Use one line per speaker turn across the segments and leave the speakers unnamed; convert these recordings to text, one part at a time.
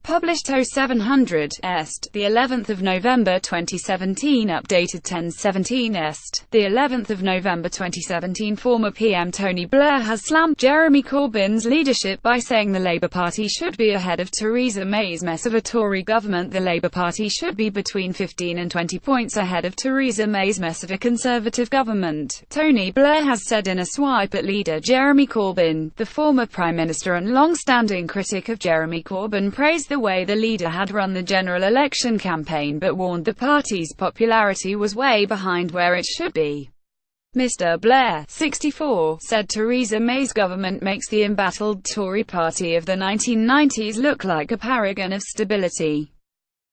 Published 0700 Est, the 11th of November 2017, updated 10/17 Est, the 11th of November 2017. Former PM Tony Blair has slammed Jeremy Corbyns' leadership by saying the Labour Party should be ahead of Theresa May's mess of a Tory government. The Labour Party should be between 15 and 20 points ahead of Theresa May's mess of a Conservative government, Tony Blair has said in a swipe at leader Jeremy Corbyn. The former Prime Minister and long-standing critic of Jeremy Corbyn praised the way the leader had run the general election campaign, but warned the party's popularity was way behind where it should be. Mr. Blair, 64, said Theresa May's government makes the embattled Tory party of the 1990s look like a paragon of stability.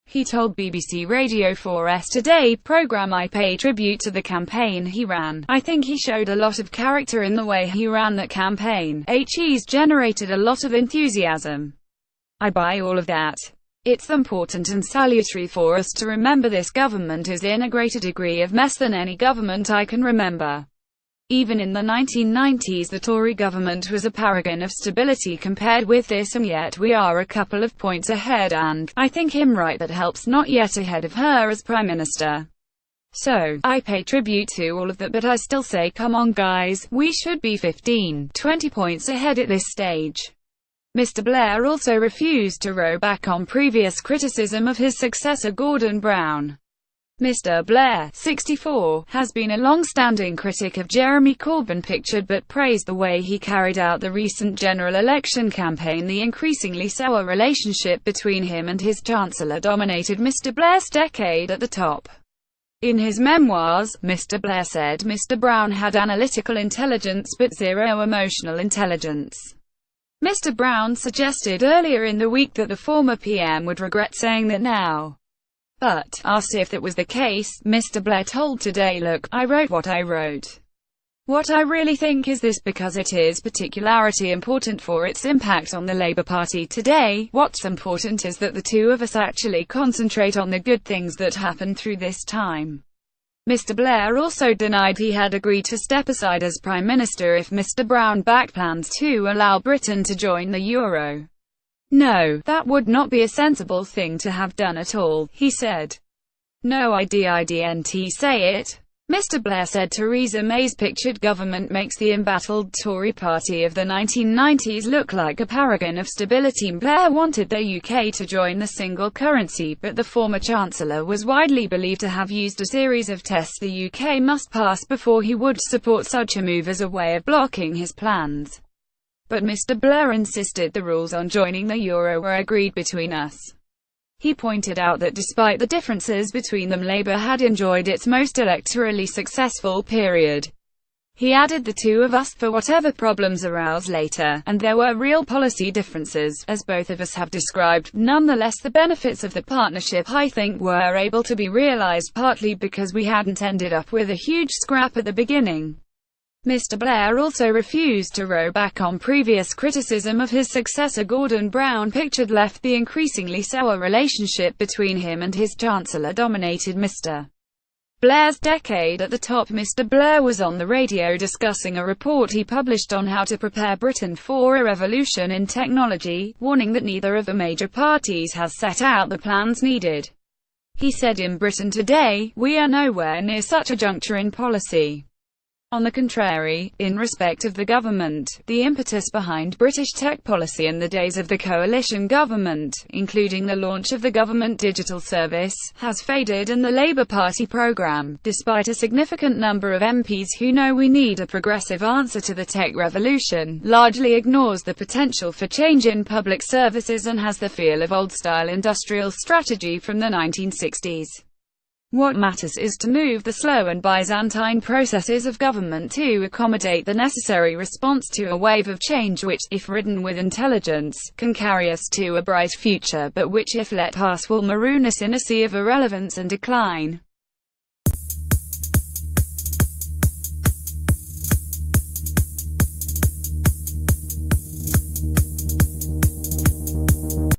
He told BBC Radio 4's Today programme, "I pay tribute to the campaign he ran. I think he showed a lot of character in the way he ran that campaign. He's generated a lot of enthusiasm. I buy all of that. It's important and salutary for us to remember this government is in a greater degree of mess than any government I can remember. Even in the 1990s the Tory government was a paragon of stability compared with this, and yet we are a couple of points ahead, and I think him right that helps, not yet ahead of her as Prime Minister. So, I pay tribute to all of that, but I still say, come on guys, we should be 15, 20 points ahead at this stage." Mr. Blair also refused to row back on previous criticism of his successor Gordon Brown. Mr. Blair, 64, has been a long-standing critic of Jeremy Corbyn, pictured but praised the way he carried out the recent general election campaign. The increasingly sour relationship between him and his Chancellor dominated Mr. Blair's decade at the top. In his memoirs, Mr. Blair said Mr. Brown had analytical intelligence but zero emotional intelligence. Mr. Brown suggested earlier in the week that the former PM would regret saying that now. But, asked if that was the case, Mr. Blair told Today, "Look, I wrote what I wrote. What I really think is this, because it is particularly important for its impact on the Labour Party today. What's important is that the two of us actually concentrate on the good things that happened through this time." Mr. Blair also denied he had agreed to step aside as Prime Minister if Mr. Brown backed plans to allow Britain to join the euro. "No, that would not be a sensible thing to have done at all," he said. "No, I didn't say it." Mr. Blair said Theresa May's pictured government makes the embattled Tory party of the 1990s look like a paragon of stability. Blair wanted the UK to join the single currency, but the former Chancellor was widely believed to have used a series of tests the UK must pass before he would support such a move as a way of blocking his plans. But Mr. Blair insisted the rules on joining the euro were agreed between us. He pointed out that despite the differences between them, Labour had enjoyed its most electorally successful period. He added, "The two of us, for whatever problems arose later, and there were real policy differences, as both of us have described, nonetheless the benefits of the partnership, I think, were able to be realised partly because we hadn't ended up with a huge scrap at the beginning." Mr. Blair also refused to row back on previous criticism of his successor Gordon Brown, pictured left the increasingly sour relationship between him and his Chancellor dominated Mr. Blair's decade at the top. Mr. Blair was on the radio discussing a report he published on how to prepare Britain for a revolution in technology, warning that neither of the major parties has set out the plans needed. He said in Britain Today, "We are nowhere near such a juncture in policy. On the contrary, in respect of the government, the impetus behind British tech policy in the days of the coalition government, including the launch of the government digital service, has faded, and the Labour Party programme, despite a significant number of MPs who know we need a progressive answer to the tech revolution, largely ignores the potential for change in public services and has the feel of old-style industrial strategy from the 1960s. What matters is to move the slow and Byzantine processes of government to accommodate the necessary response to a wave of change which, if ridden with intelligence, can carry us to a bright future, but which if let pass will maroon us in a sea of irrelevance and decline."